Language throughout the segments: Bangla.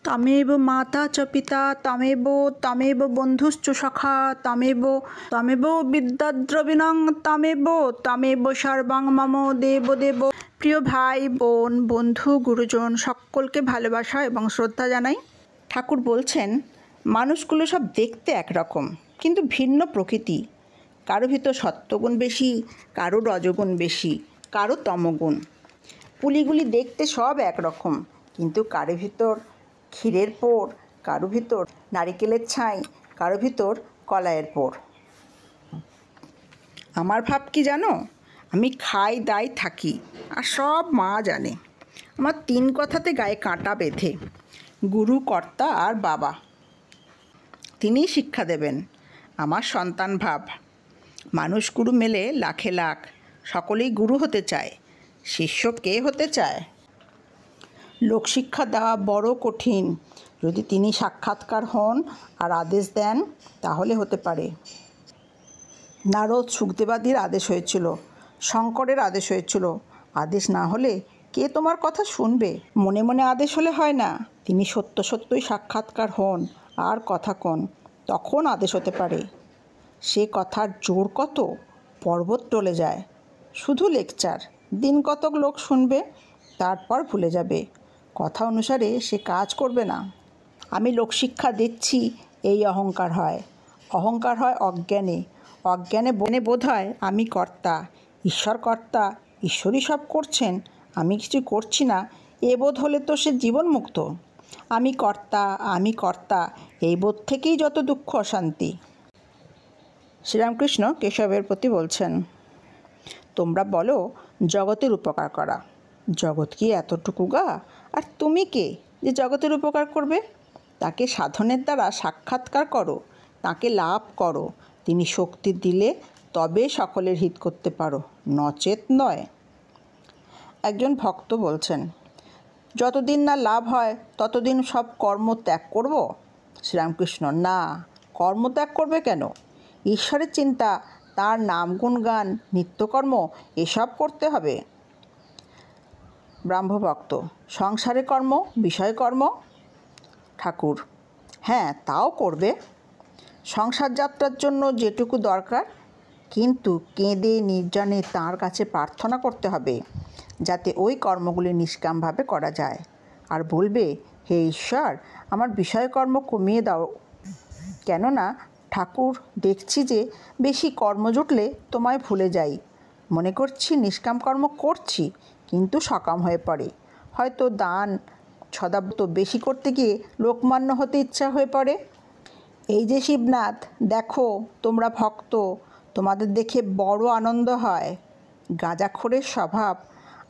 তমেব মাতা চ পিতা তমেব বন্ধুশ্চ সখা তমেব বিদ্যাদ্রবিণং তমেব সর্বং মম দেব। প্রিয় ভাই বোন বন্ধু গুরুজন সকলকে ভালোবাসা এবং শ্রদ্ধা জানাই। ঠাকুর বলছেন মানুষগুলো সব দেখতে একরকম কিন্তু ভিন্ন প্রকৃতি। কারো ভিতর সত্ত্বগুণ বেশি, কারো রজগুণ বেশি, কারো তমগুণ। পুলিগুলি দেখতে সব একরকম কিন্তু কারো ভিতর ক্ষীরের পোর, কারো ভিতর নারিকেলের ছাই, কারো ভিতর কলাইয়ের পোর। আমার ভাব কি জানো? আমি খাই দাই থাকি আর সব মা জানে। আমার 3 কথাতে গায়ে কাঁটা বেঁধে, গুরু, কর্তা আর বাবা। তিনিই শিক্ষা দেবেন। আমার সন্তান ভাব। মানুষ গুরু মেলে লাখে লাখ, সকলেই গুরু হতে চায়। শিষ্য কে হতে চায়? লোকশিক্ষা দেওয়া বড় কঠিন। যদি তিনি সাক্ষাৎকার হন আর আদেশ দেন তাহলে হতে পারে। নারদ সুখদেবাদির আদেশ হয়েছিল, শঙ্করের আদেশ হয়েছিল। আদেশ না হলে কে তোমার কথা শুনবে? মনে মনে আদেশ হলে হয় না। তিনি সত্য সত্যই সাক্ষাৎকার হন আর কথা কন, তখন আদেশ হতে পারে। সে কথার জোর কত, পর্বত টলে যায়। শুধু লেকচার, দিন কতক লোক শুনবে, তারপর ভুলে যাবে। কথা অনুসারে সে কাজ করবে না। আমি লোকশিক্ষা দিচ্ছি, এই অহংকার হয়। অহংকার হয় অজ্ঞানে। অজ্ঞানে বোধ হয় আমি কর্তা, ঈশ্বর কর্তা, ঈশ্বরই সব করছেন, আমি কিছু করছি না। এ বোধ হলে তো সে জীবনমুক্ত। আমি কর্তা, এই বোধ থেকেই যত দুঃখ অশান্তি। শ্রীরামকৃষ্ণ কেশবের প্রতি বলছেন, তোমরা বলো জগতের উপকার করা। জগৎ কি এতটুকু গা? আর তুমি কে যে জগতের উপকার করবে? তাকে সাধনের দ্বারা সাক্ষাৎকার করো, তাকে লাভ করো। তিনি শক্তি দিলে তবে সকলের হিত করতে পারো, নচেত নয়। একজন ভক্ত বলছেন, যতদিন না লাভ হয় ততদিন সব কর্ম ত্যাগ করব। শ্রীরামকৃষ্ণ, না, কর্মত্যাগ করবে কেন? ঈশ্বরের চিন্তা, তার নাম গুণগান, নিত্যকর্ম এসব করতে হবে। ব্রাহ্মভক্ত, সংসারে কর্ম, বিষয়কর্ম? ঠাকুর, হ্যাঁ, তাও করবে। সংসার যাত্রার জন্য যেটুকু দরকার, কিন্তু কেঁদে নির্জনে তাঁর কাছে প্রার্থনা করতে হবে যাতে ওই কর্মগুলি নিষ্কামভাবে করা যায়। আর বলবে, হে ঈশ্বর, আমার বিষয়কর্ম কমিয়ে দাও। কেননা ঠাকুর, দেখছি যে বেশি কর্ম জুটলে তোমায় ভুলে যাই। মনে করছি নিষ্কাম কর্ম করছি, কিন্তু সকাম হয়ে পড়ে। হয়তো দান সদাব্রত বেশি করতে গিয়ে লোকমান্য হতে ইচ্ছা হয়ে পড়ে। এই যে শিবনাথ, দেখো তোমরা ভক্ত, তোমাদের দেখে বড় আনন্দ হয়। গাঁজাখোরের স্বভাব,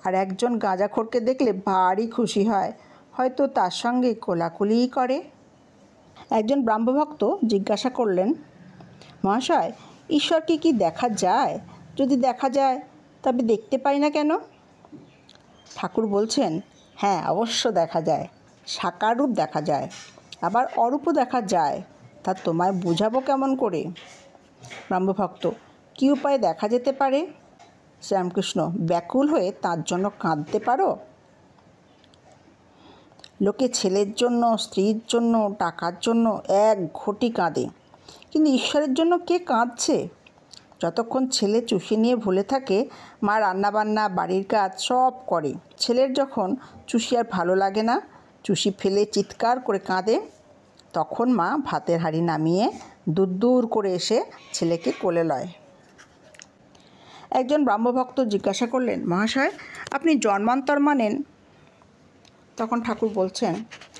আর একজন গাঁজাখোরকে দেখলে ভারী খুশি হয়, হয়তো তার সঙ্গে কোলাকুলিই করে। একজন ব্রাহ্মভক্ত জিজ্ঞাসা করলেন, মহাশয়, ঈশ্বরকে কি দেখা যায়? যদি দেখা যায় তবে দেখতে পাই না কেন? ঠাকুর বলছেন, হ্যাঁ, অবশ্য দেখা যায়। সাকার রূপ দেখা যায়, আবার অরূপও দেখা যায়। তা তোমায় বুঝাবো কেমন করে? ব্রাহ্মভক্ত, কী উপায়ে দেখা যেতে পারে? শ্রীরামকৃষ্ণ, ব্যাকুল হয়ে তার জন্য কাঁদতে পারো? লোকে ছেলের জন্য, স্ত্রীর জন্য, টাকার জন্য এক ঘটি কাঁদে, কিন্তু ঈশ্বরের জন্য কে কাঁদছে? যতক্ষণ ছেলে চুষি নিয়ে ভুলে থাকে, মা রান্নাবান্না, বাড়ির কাজ সব করে। ছেলের যখন চুষি আর ভালো লাগে না, চুষি ফেলে চিৎকার করে কাঁদে, তখন মা ভাতের হাঁড়ি নামিয়ে দূর করে এসে ছেলেকে কোলে লয়। একজন ব্রাহ্মভক্ত জিজ্ঞাসা করলেন, মহাশয়, আপনি জন্মান্তর মানেন? তখন ঠাকুর বলছেন,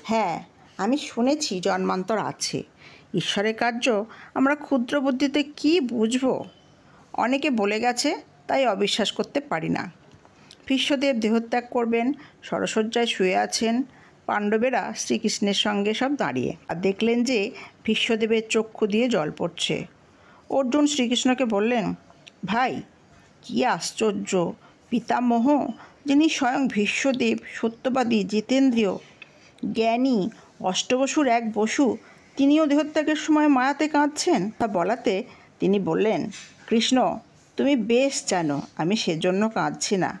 হ্যাঁ, আমি শুনেছি জন্মান্তর আছে। ঈশ্বরের কার্য আমরা ক্ষুদ্র বুদ্ধিতে কী বুঝব? অনেকে বলে গেছে, তাই অবিশ্বাস করতে পারি না। ভীষ্মদেব দেহত্যাগ করবেন, সরসজ্জায় শুয়ে আছেন। পাণ্ডবেরা শ্রীকৃষ্ণের সঙ্গে সব দাঁড়িয়ে, আর দেখলেন যে ভীষ্মদেবের চক্ষু দিয়ে জল পড়ছে। অর্জুন শ্রীকৃষ্ণকে বললেন, ভাই, কী আশ্চর্য! পিতামহ, যিনি স্বয়ং ভীষ্মদেব, সত্যবাদী, জিতেন্দ্রীয়, জ্ঞানী, অষ্টবসুর এক বসু, তিনিও দেহত্যাগের সময় মায়াতে কাঁদছেন। তা বলাতে তিনি বললেন, কৃষ্ণ, তুমি বেশ জানো আমি সেজন্য কাঁদছি না।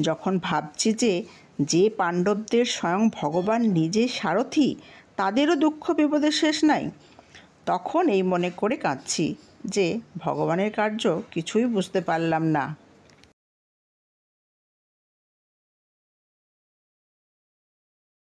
যখন ভাবছি যে যে পাণ্ডবদের স্বয়ং ভগবান নিজে সারথি, তাদেরও দুঃখ বিপদের শেষ নাই। তখন এই মনে করে কাঁদছি যে ভগবানের কার্য কিছুই বুঝতে পারলাম না।